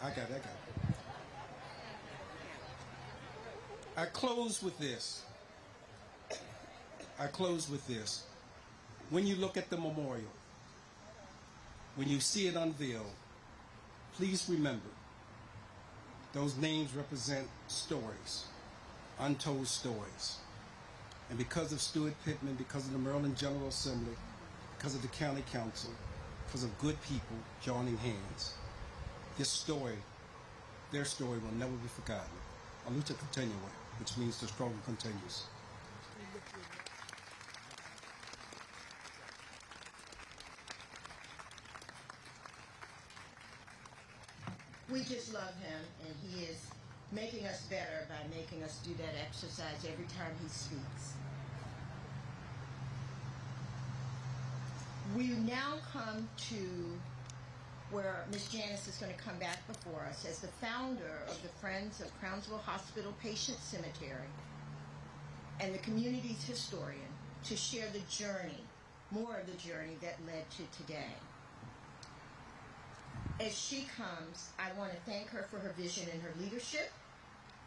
I got it. I close with this. When you look at the memorial, when you see it unveiled, please remember those names represent stories, untold stories. And because of Stuart Pittman, because of the Maryland General Assembly, because of the County Council, because of good people joining hands, this story, their story will never be forgotten. A lucha continua, which means the struggle continues. We just love him, and he is making us better by making us do that exercise every time he speaks. We now come to where Ms. Janice is going to come back before us as the founder of the Friends of Crownsville Hospital Patient Cemetery and the community's historian to share the journey, more of the journey that led to today. As she comes, I want to thank her for her vision and her leadership.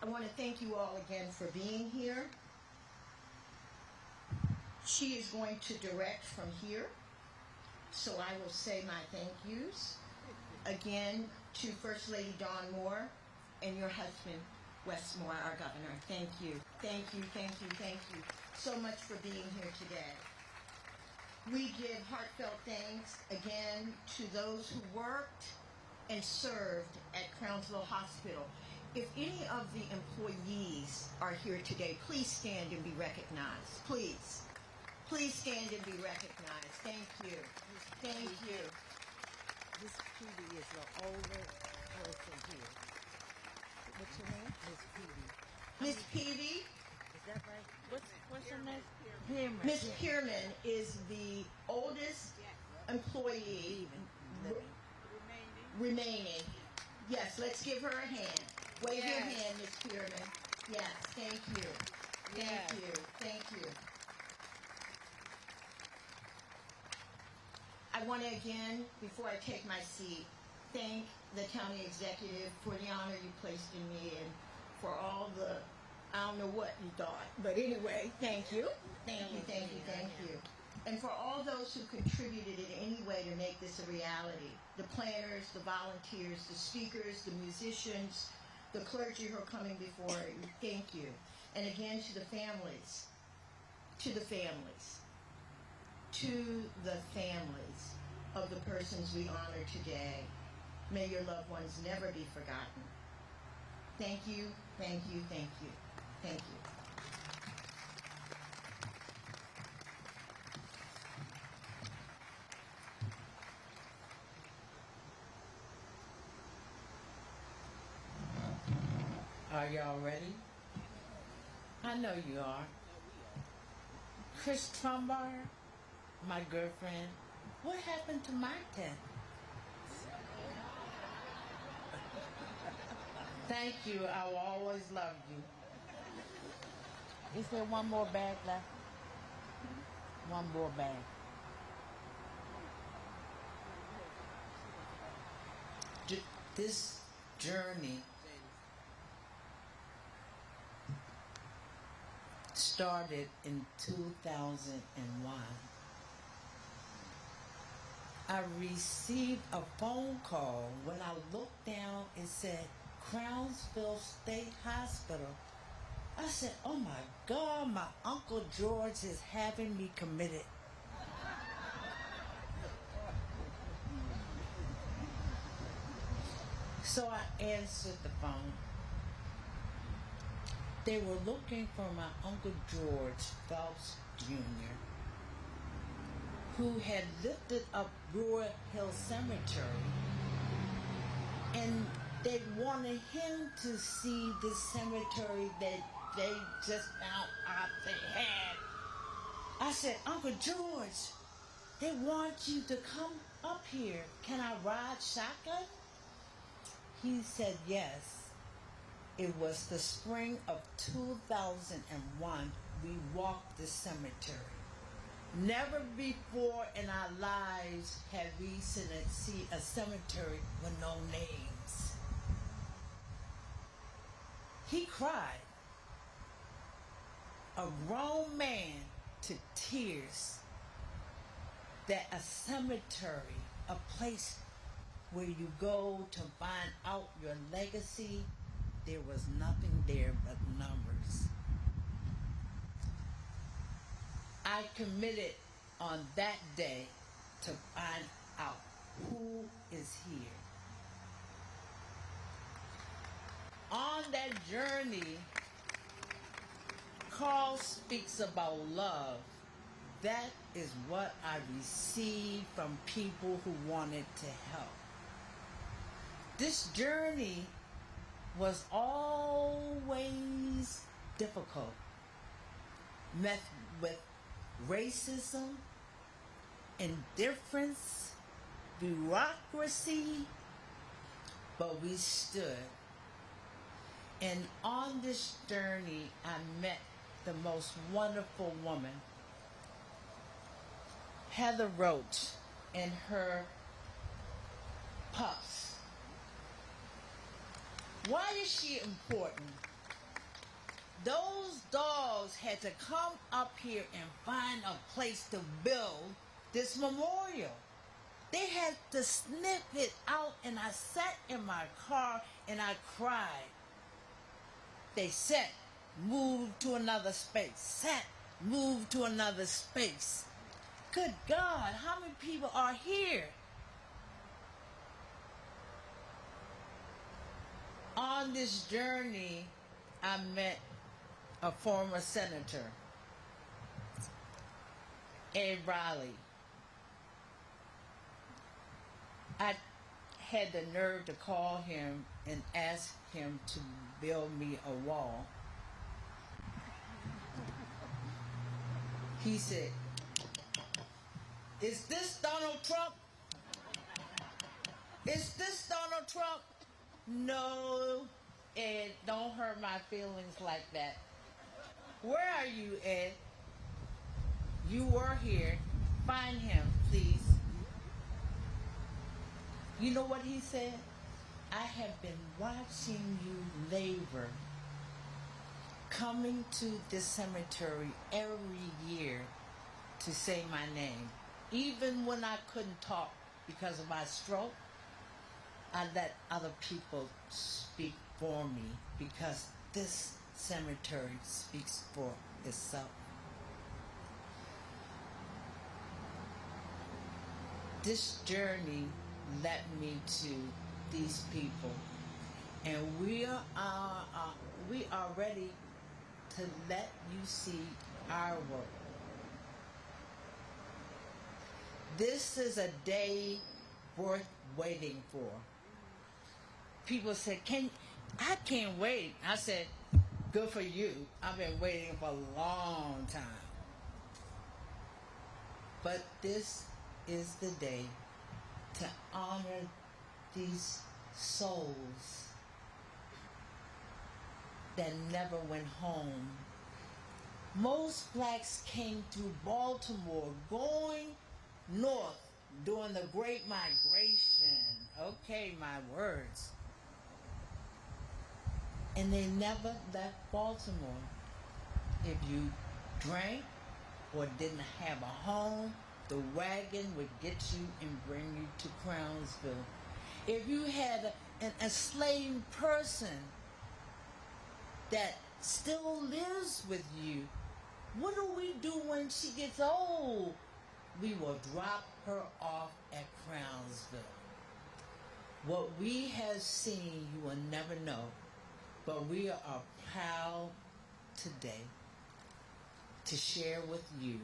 I want to thank you all again for being here. She is going to direct from here, so I will say my thank yous. Again, to First Lady Dawn Moore and your husband, Wes Moore, our governor. Thank you. Thank you, thank you, thank you so much for being here today. We give heartfelt thanks again to those who worked and served at Crownsville Hospital. If any of the employees are here today, please stand and be recognized. Please. Please stand and be recognized. Thank you. Thank you. Miss Petey is the older person here. What's your name? Miss Petey. Miss Peavy, Is that right? What's her name? Pierman. Miss Pierman is the oldest employee remaining. Yes, let's give her a hand. Wave your hand, Miss Pierman. Yes, thank you. Thank you. Thank you. I want to again, before I take my seat, thank the county executive for the honor you placed in me and for all the, I don't know what you thought, but anyway, thank you. Thank you, thank you, thank you. And for all those who contributed in any way to make this a reality, the planners, the volunteers, the speakers, the musicians, the clergy who are coming before you, thank you. And again, to the families, to the families, to the families of the persons we honor today. May your loved ones never be forgotten. Thank you, thank you, thank you, thank you. Are y'all ready? I know you are. Chris Trumbar, my girlfriend, what happened to my tent? Thank you. I will always love you. Is there one more bag left? One more bag. This journey started in 2001. I received a phone call. When I looked down, it said Crownsville State Hospital. I said, oh my God, my Uncle George is having me committed. So I answered the phone. They were looking for my Uncle George Phelps Jr., who had lifted up Royal Hill Cemetery, and they wanted him to see the cemetery that they just found out they had. I said, Uncle George, they want you to come up here. Can I ride shotgun? He said yes. It was the spring of 2001. We walked the cemetery. Never before in our lives had we seen a cemetery with no names. He cried. A grown man to tears that a cemetery, a place where you go to find out your legacy, there was nothing there but numbers. I committed on that day to find out who is here. On that journey, Carl speaks about love. That is what I received from people who wanted to help. This journey was always difficult, met with racism, indifference, bureaucracy, but we stood. And on this journey, I met the most wonderful woman, Heather Roach, and her pups. Why is she important? Those dogs had to come up here and find a place to build this memorial. They had to sniff it out, and I sat in my car and I cried. They sat, moved to another space, sat, moved to another space. Good God, how many people are here? On this journey, I met a former senator, Ed Riley. I had the nerve to call him and ask him to build me a wall. He said, "Is this Donald Trump? Is this Donald Trump?" No, Ed, don't hurt my feelings like that. Where are you, Ed? You were here. Find him, please. You know what he said? I have been watching you labor, coming to this cemetery every year to say my name. Even when I couldn't talk because of my stroke, I let other people speak for me because this cemetery speaks for itself. This journey led me to these people, and we are ready to let you see our work. This is a day worth waiting for. People said, I can't wait. I said, good for you. I've been waiting for a long time. But this is the day to honor these souls that never went home. Most blacks came through Baltimore going north during the Great Migration. Okay, my words. And they never left Baltimore. If you drank or didn't have a home, the wagon would get you and bring you to Crownsville. If you had an enslaved person that still lives with you, what do we do when she gets old? We will drop her off at Crownsville. What we have seen, you will never know, but we are proud today to share with you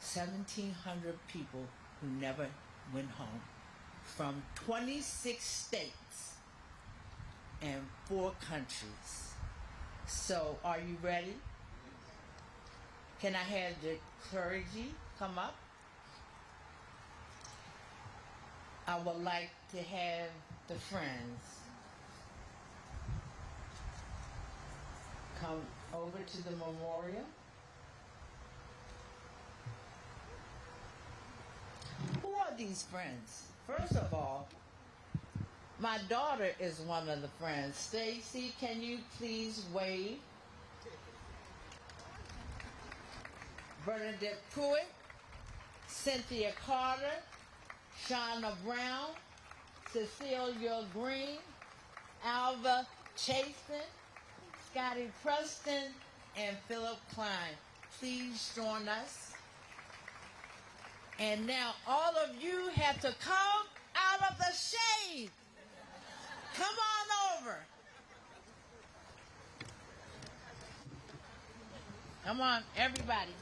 1,700 people who never went home from 26 states and 4 countries. So, are you ready? Can I have the clergy come up? I would like to have the friends. come over to the memorial. Who are these friends? First of all, my daughter is one of the friends. Stacy, can you please wave? Bernadette Pruitt, Cynthia Carter, Shauna Brown, Cecilia Green, Alva Chasten, Scotty Preston, and Philip Klein. Please join us. And now all of you have to come out of the shade. Come on over. Come on, everybody.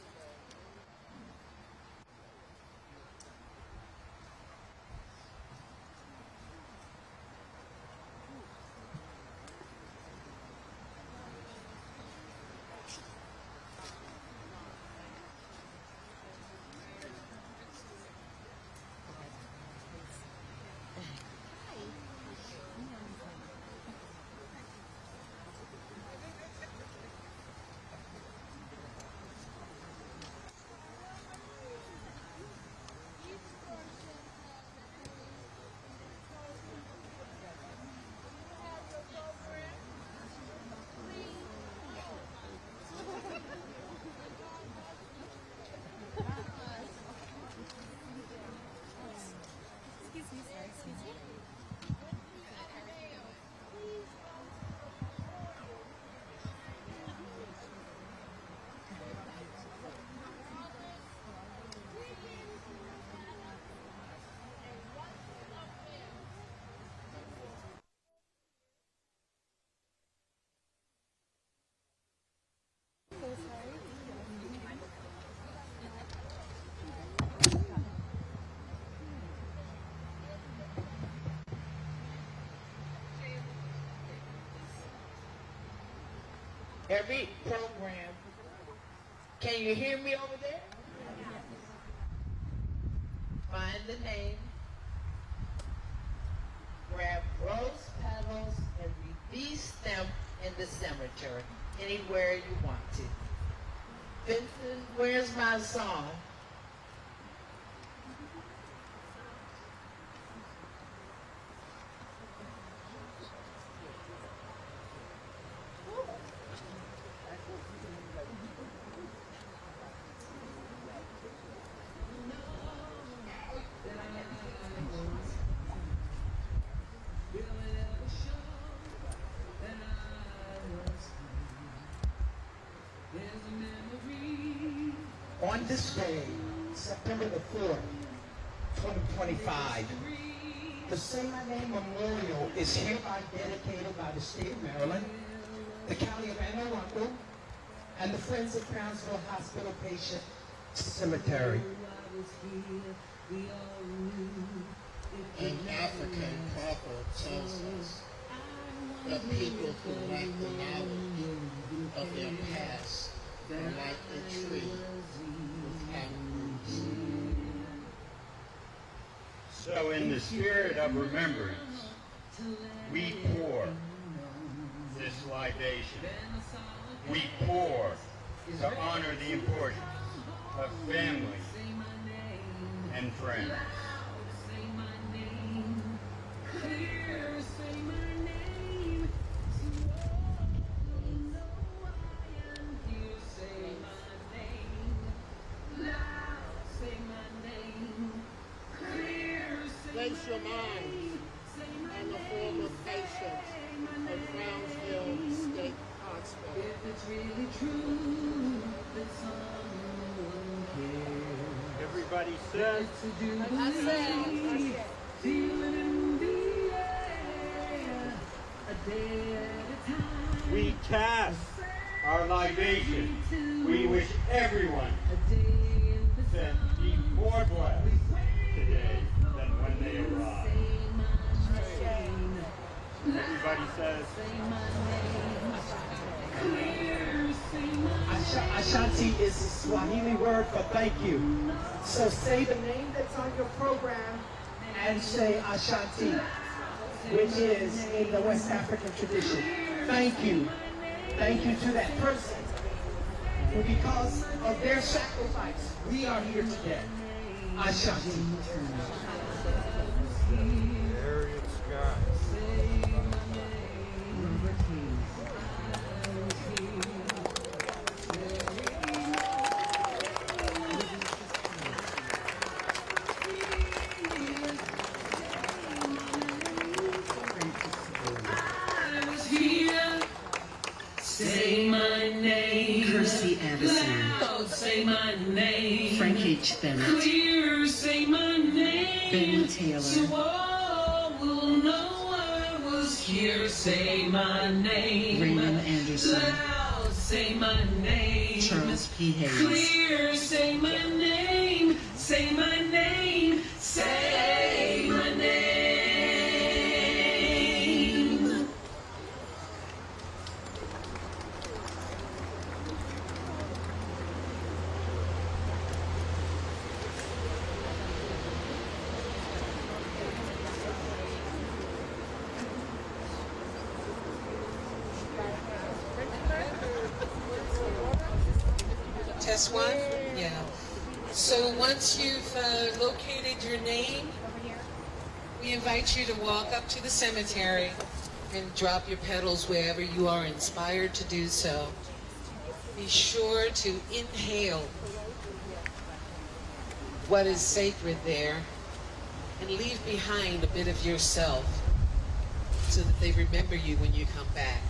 Every program. Can you hear me over there? Find the name, grab rose petals, and release them in the cemetery, anywhere you want to. Vincent, where's my song? On this day, September the 4th, 2025, the Say My Name Memorial is hereby dedicated by the State of Maryland, the County of Arundel, and the Friends of Crownsville Hospital Patient Cemetery. An African proverb tells us that people who lack the knowledge of their past are like a tree without roots. So in the spirit of remembrance, we pour this libation. We pour to honor the importance of family and friends. Place your mind on the former patients of Crownsville State Hospital. If it's really true that someone cares. Everybody says, I said, feeling in the air, a day at a time. we cast our libation. We wish everyone to be more blessed today than when they arrived. Everybody says, Ashanti is a Swahili word for thank you. So say the name that's on your program and say Ashanti, which is in the West African tradition. Thank you. Thank you to that person who, because of their sacrifice, we are here today. Ashanti. Say my name. Percy Addison. Loud, say my name. Frank H. Bennett. Clear, say my name. Ben Taylor. So all will know I was here. Say my name. Raymond Anderson. Loud, say my name. Charles P. Hayes. Clear, say my name. Say my name. Say my name. Test one? Yeah. So once you've located your name, we invite you to walk up to the cemetery and drop your petals wherever you are inspired to do so. Be sure to inhale what is sacred there and leave behind a bit of yourself so that they remember you when you come back.